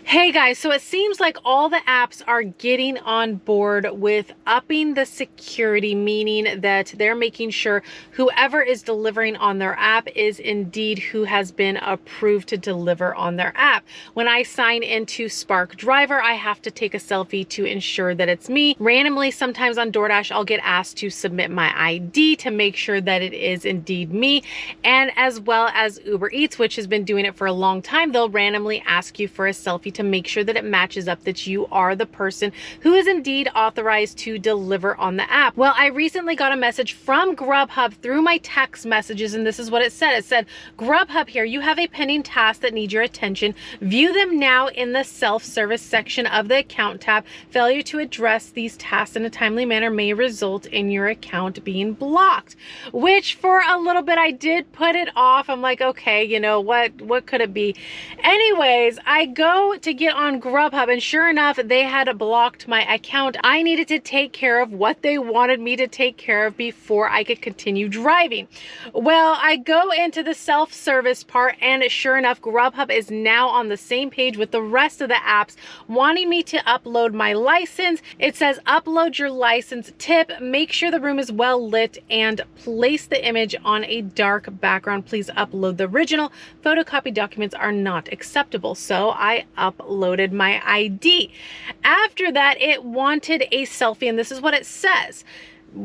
Hey guys, so it seems like all the apps are getting on board with upping the security, meaning that they're making sure whoever is delivering on their app is indeed who has been approved to deliver on their app. When I sign into Spark Driver, I have to take a selfie to ensure that it's me. Randomly, sometimes on DoorDash, I'll get asked to submit my ID to make sure that it is indeed me. And as well as Ubereats, which has been doing it for a long time, they'll randomly ask you for a selfie to make sure that it matches up that you are the person who is indeed authorized to deliver on the app. Well, I recently got a message from Grubhub through my text messages, and this is what it said. It said, Grubhub here, you have a pending task that needs your attention. View them now in the self-service section of the account tab. Failure to address these tasks in a timely manner may result in your account being blocked. Which for a little bit I did put it off. I'm like, okay, you know, what could it be? Anyways, I go to get on Grubhub, and sure enough, they had blocked my account. I needed to take care of what they wanted me to take care of before I could continue driving. Well, I go into the self-service part, and sure enough, Grubhub is now on the same page with the rest of the apps, wanting me to upload my license. It says, upload your license. Tip, make sure the room is well lit and place the image on a dark background. Please upload the original. Photocopy documents are not acceptable. So I uploaded my ID. After that, it wanted a selfie, and this is what it says.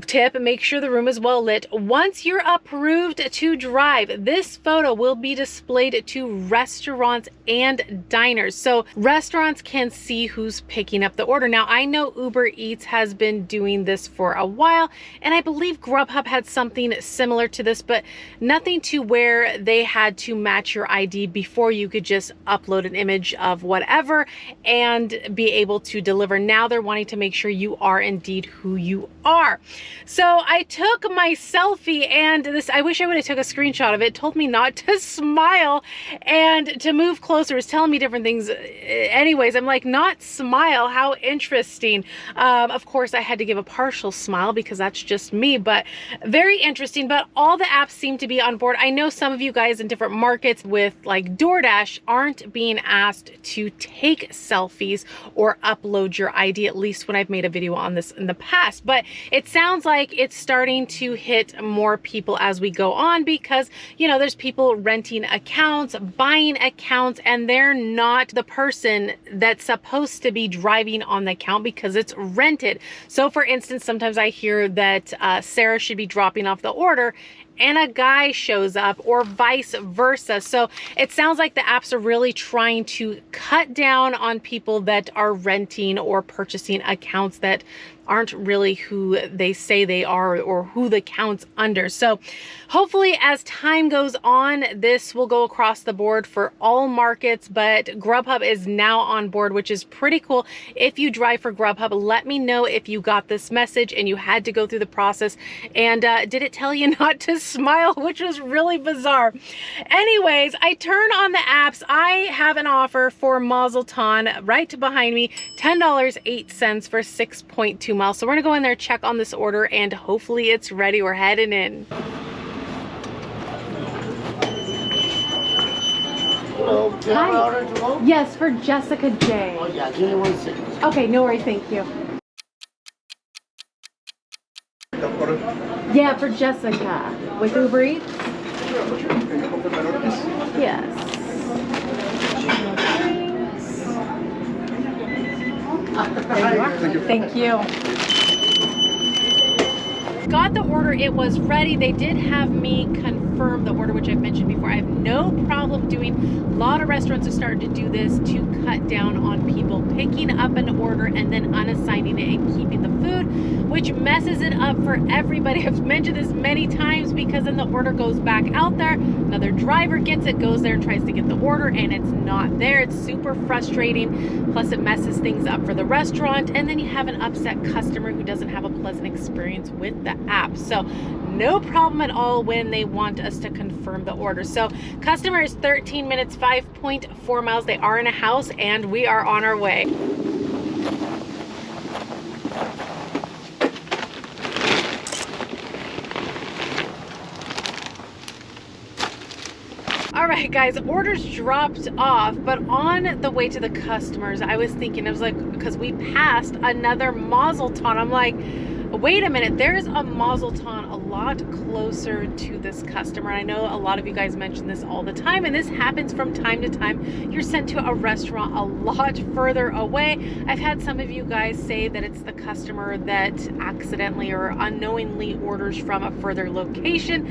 Tip, make sure the room is well lit. Once you're approved to drive, this photo will be displayed to restaurants and diners. So restaurants can see who's picking up the order. Now, I know Ubereats has been doing this for a while, and I believe Grubhub had something similar to this, but nothing to where they had to match your ID before you could just upload an image of whatever and be able to deliver. Now they're wanting to make sure you are indeed who you are. So I took my selfie, and this, I wish I would have took a screenshot of it. It told me not to smile and to move closer. It's telling me different things. Anyways, I'm like, not smile, how interesting. Of course, I had to give a partial smile because that's just me, but very interesting. But all the apps seem to be on board. I know some of you guys in different markets with like DoorDash aren't being asked to take selfies or upload your ID, at least when I've made a video on this in the past. But it sounds like it's starting to hit more people as we go on because, you know, there's people renting accounts, buying accounts, and they're not the person that's supposed to be driving on the account because it's rented. So for instance, sometimes I hear that Sarah should be dropping off the order and a guy shows up, or vice versa. So it sounds like the apps are really trying to cut down on people that are renting or purchasing accounts that aren't really who they say they are or who the account's under. So hopefully as time goes on, this will go across the board for all markets, but Grubhub is now on board, which is pretty cool. If you drive for Grubhub, let me know if you got this message and you had to go through the process. And did it tell you not to smile, which was really bizarre. Anyways, I turn on the apps. I have an offer for Mazel Tov right behind me, $10.08 for 6.2 miles. So we're gonna go in there, check on this order, and hopefully it's ready. We're heading in. Hello, can I order to go? Yes, for Jessica J. Oh yeah, give me 1 second. Okay, no worries, thank you. Yeah, for Jessica. With Uber Eats? Yes. There you are. Thank you. Got the order, it was ready. They did have me confirm the order, which I've mentioned before. I have no problem doing. A lot of restaurants have started to do this to cut down on people picking up an order and then unassigning it and keeping the food, which messes it up for everybody. I've mentioned this many times because then the order goes back out there. Another driver gets it, goes there and tries to get the order, and it's not there. It's super frustrating. Plus it messes things up for the restaurant, and then you have an upset customer who doesn't have a pleasant experience with the app. So no problem at all when they want us to confirm the order. So customer is 13 minutes, 5.4 miles. They are in a house, and we are on our way. All right, guys, orders dropped off, but on the way to the customers, I was thinking, I was like, because we passed another Mazel Tov. I'm like, wait a minute, there's a Mazel Tov a lot closer to this customer. I know a lot of you guys mention this all the time, and this happens from time to time. You're sent to a restaurant a lot further away. I've had some of you guys say that it's the customer that accidentally or unknowingly orders from a further location.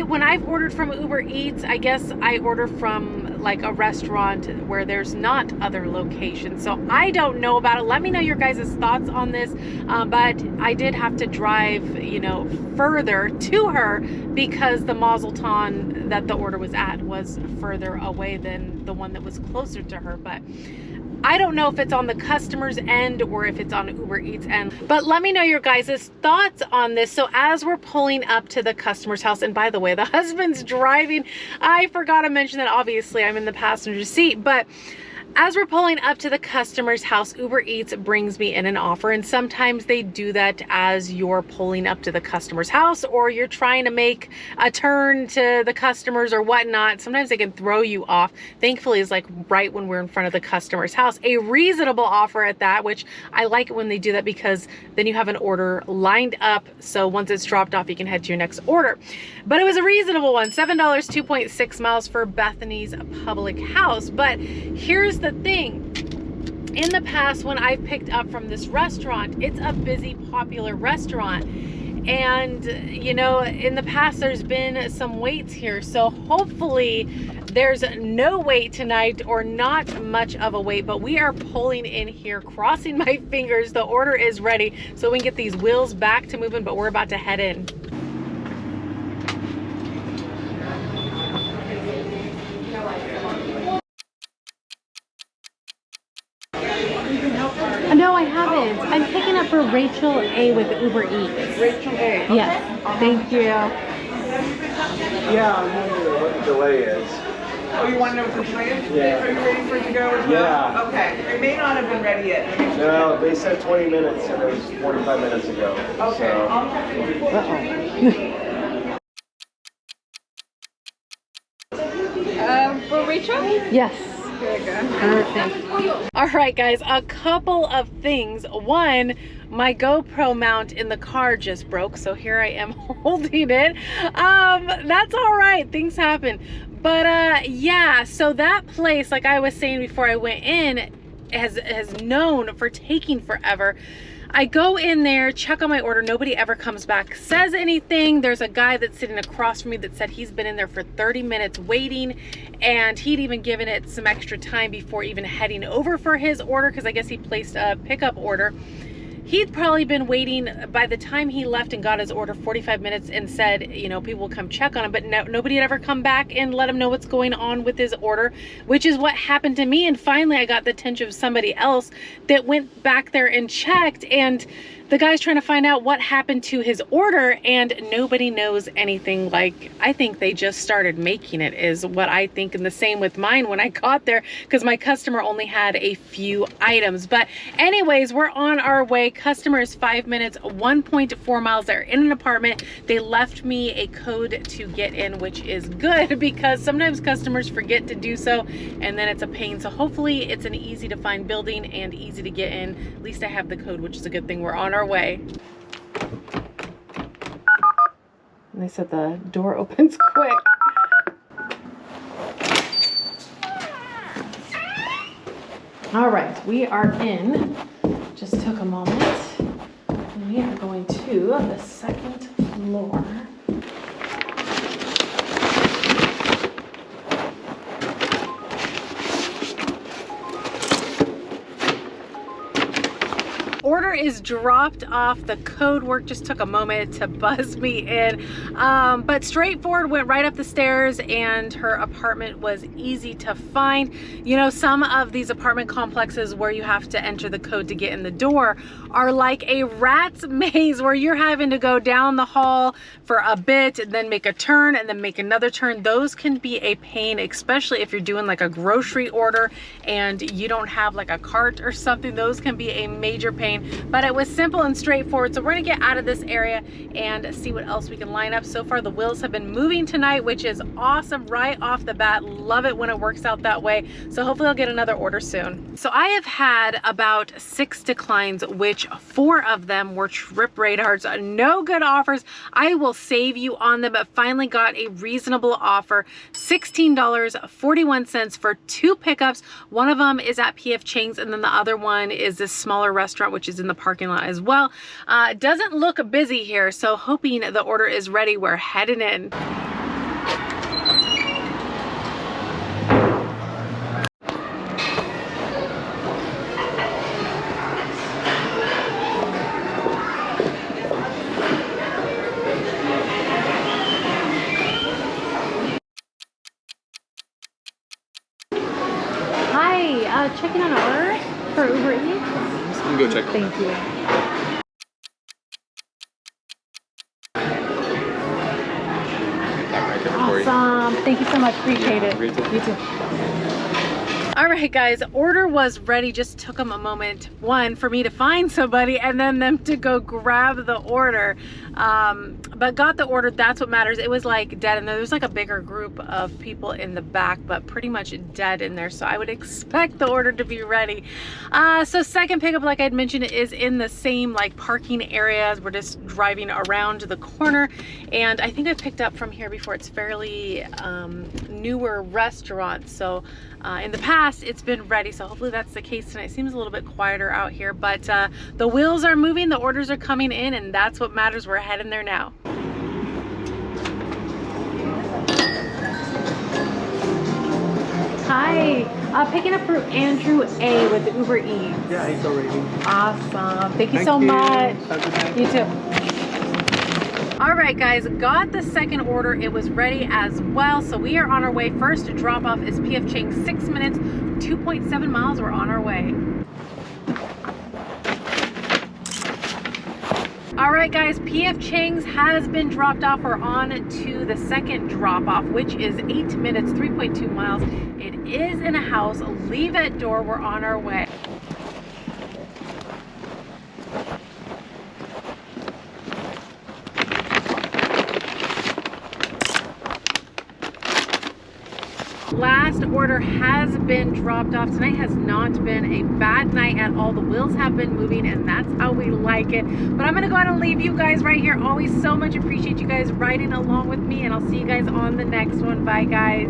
When I've ordered from Uber Eats, I guess I order from like a restaurant where there's not other locations. So I don't know about it. Let me know your guys' thoughts on this. But I did have to drive, you know, further to her because the Mazel Tov that the order was at was further away than the one that was closer to her. But I don't know if it's on the customer's end or if it's on Uber Eats end, but let me know your guys' thoughts on this. So as we're pulling up to the customer's house, and by the way, the husband's driving. I forgot to mention that obviously I'm in the passenger seat, but as we're pulling up to the customer's house, Uber Eats brings me in an offer, and sometimes they do that as you're pulling up to the customer's house or you're trying to make a turn to the customers or whatnot. Sometimes they can throw you off. Thankfully, it's like right when we're in front of the customer's house. A reasonable offer at that, which I like it when they do that because then you have an order lined up. So once it's dropped off, you can head to your next order. But it was a reasonable one, $7, 2.6 miles for Bethany's public house. But here's the thing. In the past, when I've picked up from this restaurant, it's a busy, popular restaurant. And, you know, in the past, there's been some waits here. So hopefully there's no wait tonight or not much of a wait, but we are pulling in here, crossing my fingers. The order is ready so we can get these wheels back to moving, but we're about to head in. No, I haven't. I'm picking up for Rachel A with Uber Eats. Rachel A. Okay. Yes. Thank you. Yeah, I'm wondering what the delay is. Oh, you want to know what the delay is? Yeah. Are you waiting for it to go as well? Yeah. Okay. It may not have been ready yet. No, they said 20 minutes and it was 45 minutes ago. Okay. So. For Rachel? Yes. There you go. Perfect. All right, guys, a couple of things. One, my GoPro mount in the car just broke, so here I am holding it. That's all right, things happen. But yeah, so that place, like I was saying before I went in, has known for taking forever. I go in there, check on my order, nobody ever comes back, says anything. There's a guy that's sitting across from me that said he's been in there for 30 minutes waiting, and he'd even given it some extra time before even heading over for his order, because I guess he placed a pickup order. He'd probably been waiting, by the time he left and got his order, 45 minutes, and said, you know, people will come check on him, but nobody had ever come back and let him know what's going on with his order, which is what happened to me. And finally I got the attention of somebody else that went back there and checked, and the guy's trying to find out what happened to his order, and nobody knows anything. Like, I think they just started making it, is what I think. And the same with mine when I got there, because my customer only had a few items. But anyways, we're on our way. Customer is 5 minutes, 1.4 miles. They're in an apartment. They left me a code to get in, which is good because sometimes customers forget to do so, and then it's a pain. So hopefully it's an easy to find building and easy to get in. At least I have the code, which is a good thing. We're on our way. And they said the door opens quick. All right, we are in. Just took a moment. And we are going to the second floor. Order is dropped off. The code work just took a moment to buzz me in, but straightforward, went right up the stairs, and her apartment was easy to find. You know, some of these apartment complexes where you have to enter the code to get in the door are like a rat's maze where you're having to go down the hall for a bit and then make a turn and then make another turn. Those can be a pain, especially if you're doing like a grocery order and you don't have like a cart or something. Those can be a major pain. time, but it was simple and straightforward. So we're gonna get out of this area and see what else we can line up. So far the wheels have been moving tonight, which is awesome right off the bat. Love it when it works out that way. So hopefully I'll get another order soon. So I have had about 6 declines, which 4 of them were trip radars. No good offers. I will save you on them, but finally got a reasonable offer. $16.41 for 2 pickups. One of them is at PF Chang's, and then the other one is this smaller restaurant, which is in the parking lot as well. Doesn't look busy here, so hoping the order is ready. We're heading in. Hi, checking on an order for Uber Eats. You can go check. Thank you. Awesome. Thank you so much. Appreciate it. You too. All right, guys, order was ready. Just took them a moment, one, for me to find somebody and then them to go grab the order. But got the order. That's what matters. It was like dead in there. There's like a bigger group of people in the back, but pretty much dead in there. So I would expect the order to be ready. So second pickup, like I'd mentioned, is in the same like parking areas. We're just driving around the corner, and I think I picked up from here before. It's fairly newer restaurant. So in the past it's been ready, so hopefully that's the case tonight. It seems a little bit quieter out here, but the wheels are moving, the orders are coming in, and that's what matters. We're heading there now. Hi, picking up for Andrew A with Uber Eats. Yeah, he's already. Awesome. Thank you so much. Have a good night. You too. All right, guys, got the second order. It was ready as well. So we are on our way. First drop off is PF Chang's, 6 minutes, 2.7 miles. We're on our way. All right, guys, PF Chang's has been dropped off. We're on to the second drop off, which is 8 minutes, 3.2 miles. It is in a house. Leave at door. We're on our way. Last order has been dropped off. Tonight has not been a bad night at all. The wheels have been moving, and that's how we like it. But I'm gonna go ahead and leave you guys right here. Always so much appreciate you guys riding along with me, and I'll see you guys on the next one. Bye, guys.